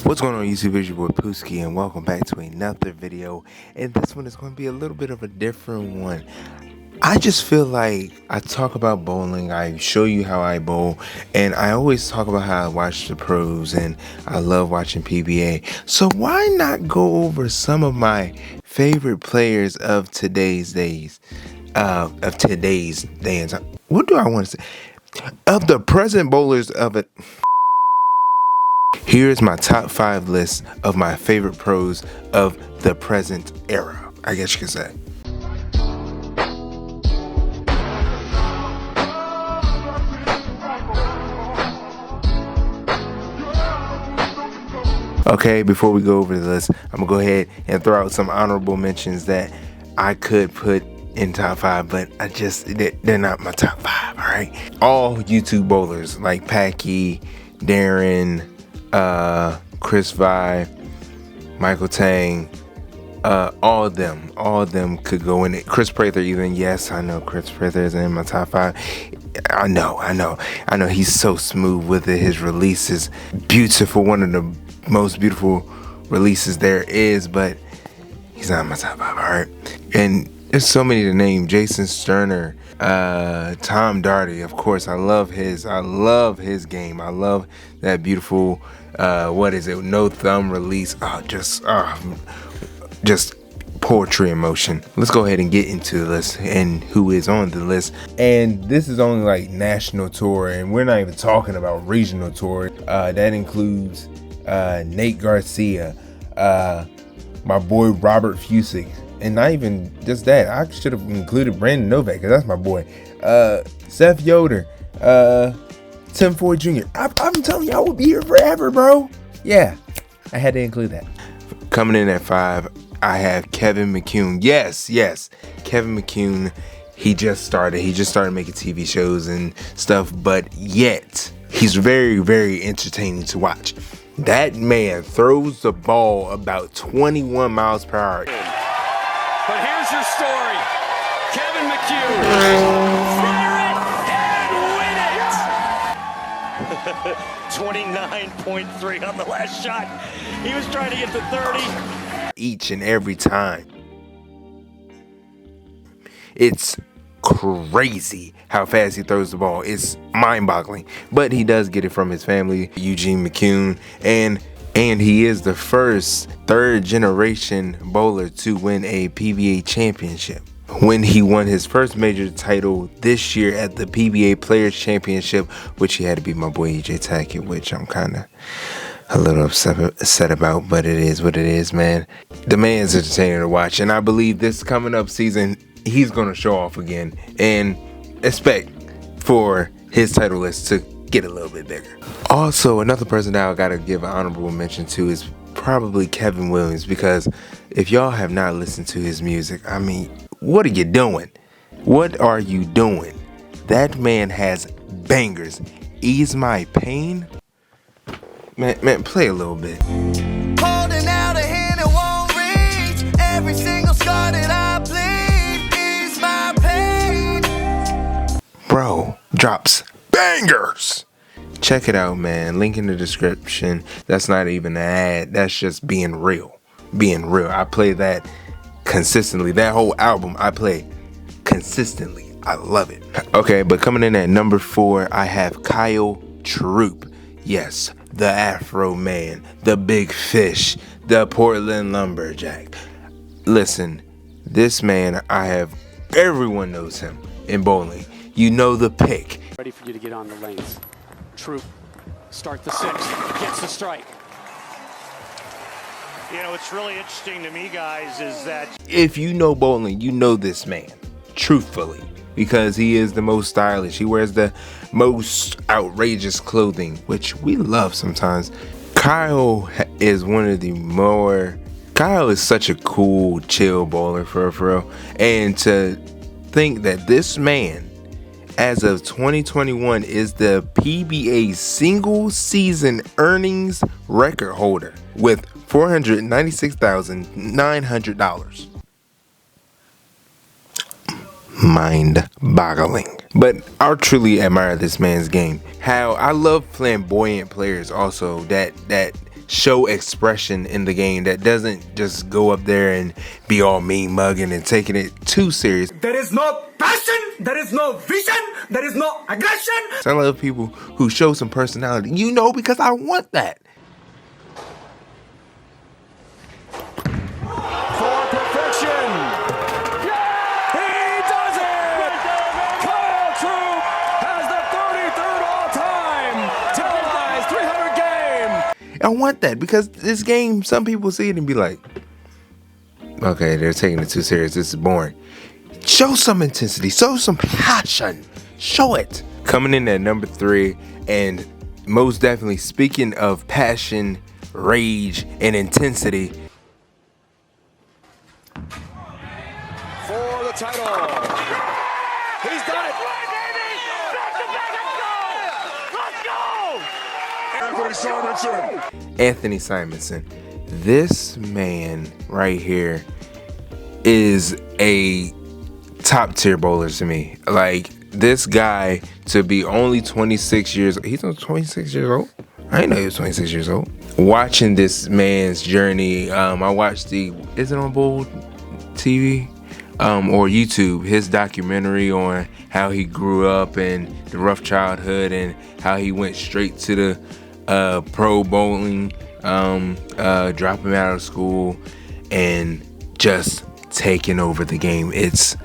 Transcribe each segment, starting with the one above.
What's going on YouTube? It's your boy Pooski and welcome back to another video, and this one is going to be a little bit of a different one. I just feel like I talk about bowling, I show you how I bowl, and I always talk about how I watch the pros and I love watching PBA. So why not go over some of my favorite players of today's days, of today's day and time. What do I want to say? Of the present bowlers of it. Here's my top 5 list of my favorite pros of the present era, I guess you could say. Okay, before we go over the list, I'm gonna go ahead and throw out some honorable mentions that I could put in top 5, but they're not my top 5, all right? All YouTube bowlers like Packy, Darren, Chris Vi, Michael Tang, all of them could go in it. Chris Prather even, yes, I know Chris Prather is in my top 5. I know he's so smooth with it. His release is beautiful, one of the most beautiful releases there is, but he's not in my top 5, all right? And there's so many to name. Jason Sterner, Tom Darty, of course. I love his game. I love that beautiful no thumb release. Just poetry in motion. Let's go ahead and get into the list and who is on the list. And this is only like national tour, and we're not even talking about regional tour. That includes Nate Garcia, my boy Robert Fusick, and not even just that. I should have included Brandon Novak because that's my boy. Seth Yoder, Tim Ford Jr. I'm telling you, I would be here forever, bro. Yeah, I had to include that. Coming in at 5, I have Kevin McCune. Yes, Kevin McCune. He just started making TV shows and stuff, but yet he's very, very entertaining to watch. That man throws the ball about 21 miles per hour. But here's your story. Kevin McCune. Fire it and win it. 29.3 on the last shot. He was trying to get to 30. Each and every time. It's crazy how fast he throws the ball. It's mind-boggling, but he does get it from his family, Eugene McCune, and he is the first third-generation bowler to win a PBA championship. When he won his first major title this year at the PBA Players Championship, which he had to beat my boy EJ Tackett, which I'm kind of a little upset about, but it is what it is, man. The man's entertaining to watch, and I believe this coming up season he's gonna show off again, and expect for his title list to get a little bit bigger. Also, another person that I gotta give an honorable mention to is probably Kevin Williams, because if y'all have not listened to his music, I mean, what are you doing? What are you doing? That man has bangers. Ease My Pain. Man, play a little bit. Holding out a hand it won't reach. Every single scar that I bleed. Ease my pain. Bro, drops bangers. Check it out, man. Link in the description. That's not even an ad. That's just being real. I play that consistently. That whole album I play consistently. I love it. Okay, but coming in at number 4, I have Kyle Troop. Yes, the Afro Man, the Big Fish, the Portland Lumberjack. Listen, this man, everyone knows him in bowling. You know the pick. Ready for you to get on the lanes. Troop, start the 6th, gets the strike. You know, what's really interesting to me, guys, is that if you know bowling, you know this man, truthfully, because he is the most stylish. He wears the most outrageous clothing, which we love sometimes. Kyle is such a cool, chill bowler for real. And to think that this man, as of 2021, is the PBA single season earnings record holder with $496,900. Mind-boggling. But I truly admire this man's game. How I love flamboyant players also that show expression in the game, that doesn't just go up there and be all mean mugging and taking it too serious. There is no passion, there is no vision, there is no aggression. I love people who show some personality, you know, because I want that. For perfection. He does it! Kyle Troop has the 33rd all-time televised 300 game. I want that because this game, some people see it and be like, okay, they're taking it too serious. This is boring. Show some intensity. Show some passion. Show it. Coming in at number 3, and most definitely, speaking of passion, rage, and intensity, For the title. He's done it. Anthony Simonson. This man right here is a top tier bowler to me. Like, this guy to be only 26 years, he's only 26 years old. I didn't know he was 26 years old. Watching this man's journey, I watched is it on Bowl TV? Or YouTube, his documentary on how he grew up and the rough childhood and how he went straight to the pro bowling, dropping him out of school and just taking over the game. It's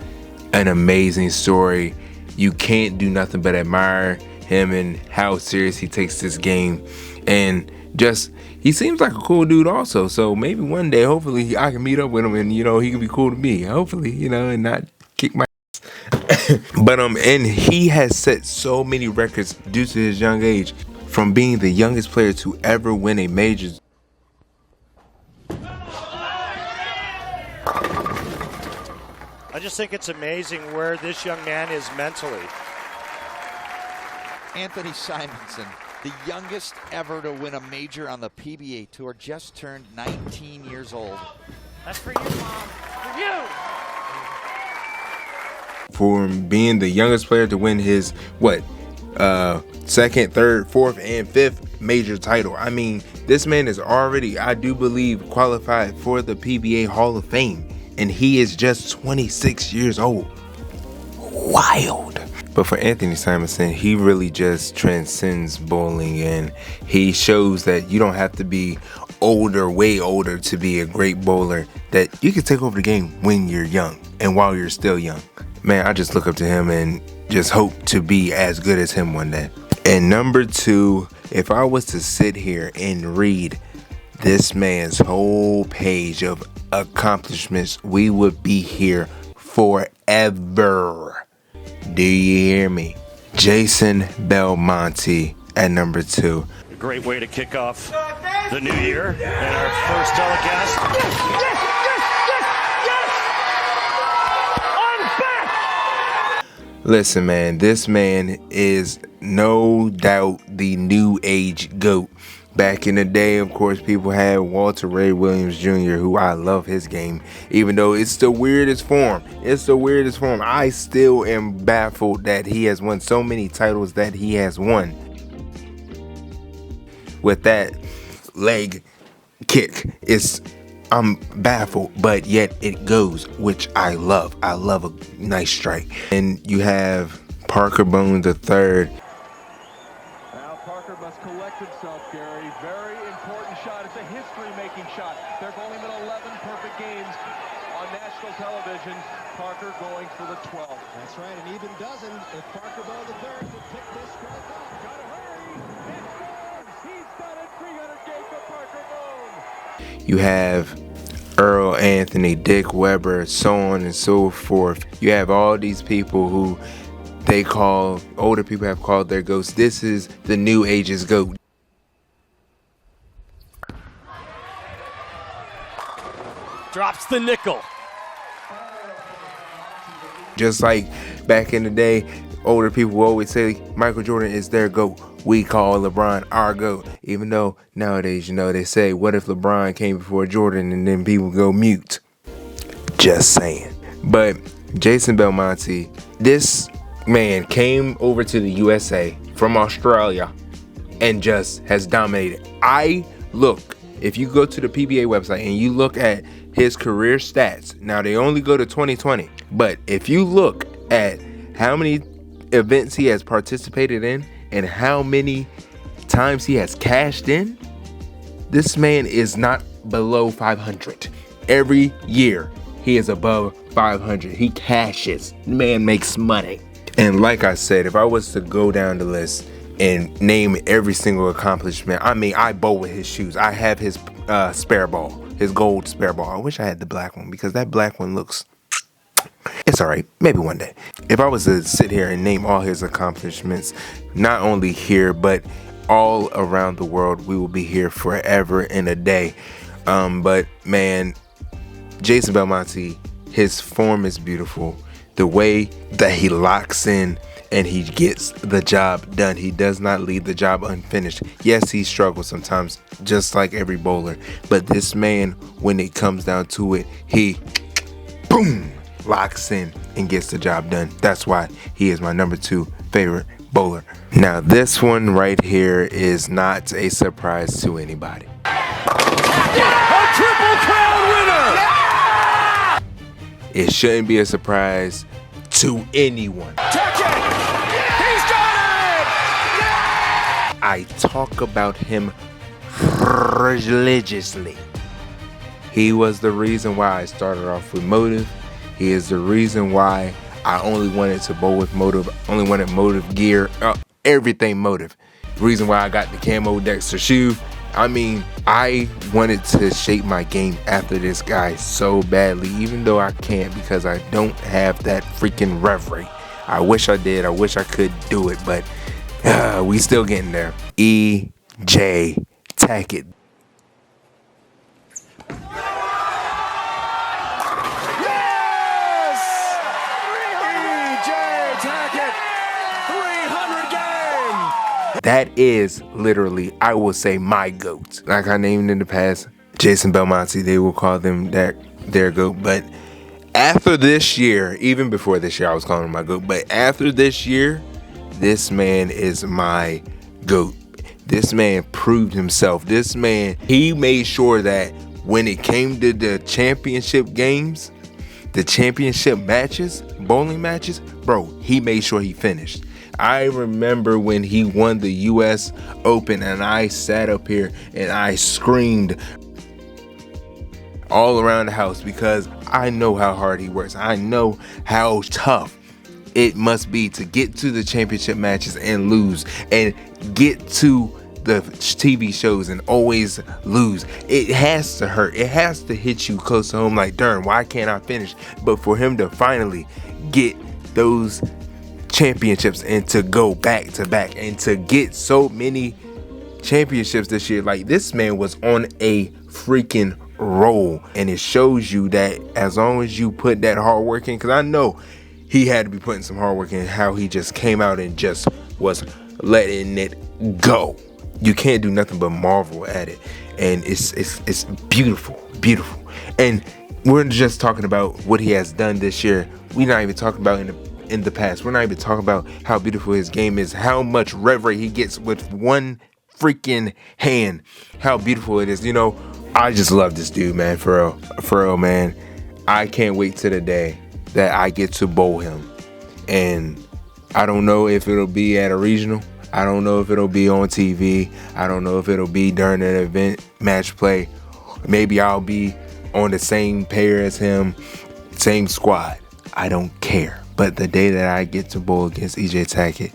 an amazing story. You can't do nothing but admire him and how serious he takes this game, and just he seems like a cool dude also. So maybe one day, hopefully, I can meet up with him and, you know, he can be cool to me. Hopefully, you know, and not kick my ass. But and he has set so many records due to his young age, from being the youngest player to ever win a major. I just think it's amazing where this young man is mentally. Anthony Simonson, the youngest ever to win a major on the PBA Tour, just turned 19 years old. That's for you, Mom. For you! For being the youngest player to win his, second, third, fourth, and fifth major title. I mean, this man is already, I do believe, qualified for the PBA Hall of Fame. And he is just 26 years old. Wild. But for Anthony Simonson, he really just transcends bowling, and he shows that you don't have to be older, way older, to be a great bowler, that you can take over the game when you're young and while you're still young. Man, I just look up to him and just hope to be as good as him one day. And number 2, if I was to sit here and read this man's whole page of accomplishments, we would be here forever. Do you hear me? Jason Belmonte at number 2. A great way to kick off the new year and our first telecast. Yes! I'm back! Listen, man, this man is no doubt the new age GOAT. Back in the day, of course, people had Walter Ray Williams Jr., who I love his game, even though it's the weirdest form. It's the weirdest form. I still am baffled that he has won so many titles that he has won with that leg kick. I'm baffled, but yet it goes, which I love. I love a nice strike. And you have Parker Bones III. Now Parker must collect himself, Gary. Very important shot. It's a history-making shot. There's only been 11 perfect games on national television. Parker going for the 12th. That's right, an even dozen if Parker Bowles III could pick this strike up. Gotta hurry. It scores. He's done it. 300 game for Parker Bowles. You have Earl Anthony, Dick Weber, so on and so forth. You have all these people who older people have called their GOATs. This is the new age's GOAT. Drops the nickel. Just like back in the day, older people will always say Michael Jordan is their GOAT. We call LeBron our GOAT. Even though nowadays, you know, they say, what if LeBron came before Jordan, and then people go mute. Just saying. But Jason Belmonte, this man came over to the USA from Australia and just has dominated. I look, if you go to the PBA website and you look at his career stats, now they only go to 2020, but if you look at how many events he has participated in and how many times he has cashed in, this man is not below 500. Every year he is above 500. He cashes. The man makes money. And like I said, if I was to go down the list and name every single accomplishment, I mean, I bowl with his shoes. I have his spare ball, his gold spare ball. I wish I had the black one because that black one looks, it's all right, maybe one day. If I was to sit here and name all his accomplishments, not only here, but all around the world, we will be here forever and a day. But man, Jason Belmonte, his form is beautiful. The way that he locks in and he gets the job done. He does not leave the job unfinished. Yes, he struggles sometimes, just like every bowler. But this man, when it comes down to it, he, boom, locks in and gets the job done. That's why he is my number 2 favorite bowler. Now, this one right here is not a surprise to anybody. A Triple Crown winner! Yeah! It shouldn't be a surprise to anyone. Check it! He's got it! Yeah! I talk about him religiously. He was the reason why I started off with Motive. He is the reason why I only wanted to bowl with Motive, only wanted Motive gear, everything Motive. The reason why I got the camo Dexter shoe. I mean, I wanted to shape my game after this guy so badly, even though I can't because I don't have that freaking reverie. I wish I did. I wish I could do it, but we still getting there. E.J. Tackett. That is literally, I will say, my GOAT. Like I named in the past, Jason Belmonte, they will call them their GOAT. But after this year, even before this year, I was calling him my GOAT. But after this year, this man is my GOAT. This man proved himself. This man, he made sure that when it came to the championship games, the championship matches, bowling matches, bro, he made sure he finished. I remember when he won the US Open and I sat up here and I screamed all around the house because I know how hard he works. I know how tough it must be to get to the championship matches and lose, and get to the TV shows and always lose. It has to hurt. It has to hit you close to home like, darn, why can't I finish? But for him to finally get those championships and to go back to back and to get so many championships this year, like, this man was on a freaking roll. And it shows you that as long as you put that hard work in, because I know he had to be putting some hard work in, how he just came out and just was letting it go. You can't do nothing but marvel at it. And it's beautiful, beautiful. And we're just talking about what he has done this year. We're not even talking about in the past. We're not even talking about how beautiful his game is, how much reverie he gets with one freaking hand, how beautiful it is. You know, I just love this dude, man, for real, man. I can't wait to the day that I get to bowl him. And I don't know if it'll be at a regional. I don't know if it'll be on TV. I don't know if it'll be during an event match play. Maybe I'll be on the same pair as him, same squad. I don't care. But the day that I get to bowl against E.J. Tackett,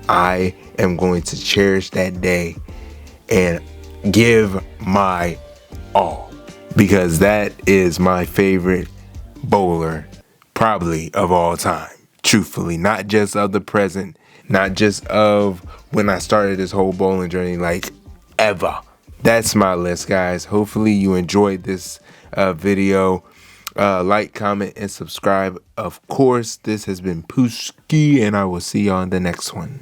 I am going to cherish that day and give my all, because that is my favorite bowler probably of all time. Truthfully, not just of the present, not just of when I started this whole bowling journey, like ever. That's my list, guys. Hopefully you enjoyed this video. Like, comment, and subscribe. Of course, this has been Pooski, and I will see you on the next one.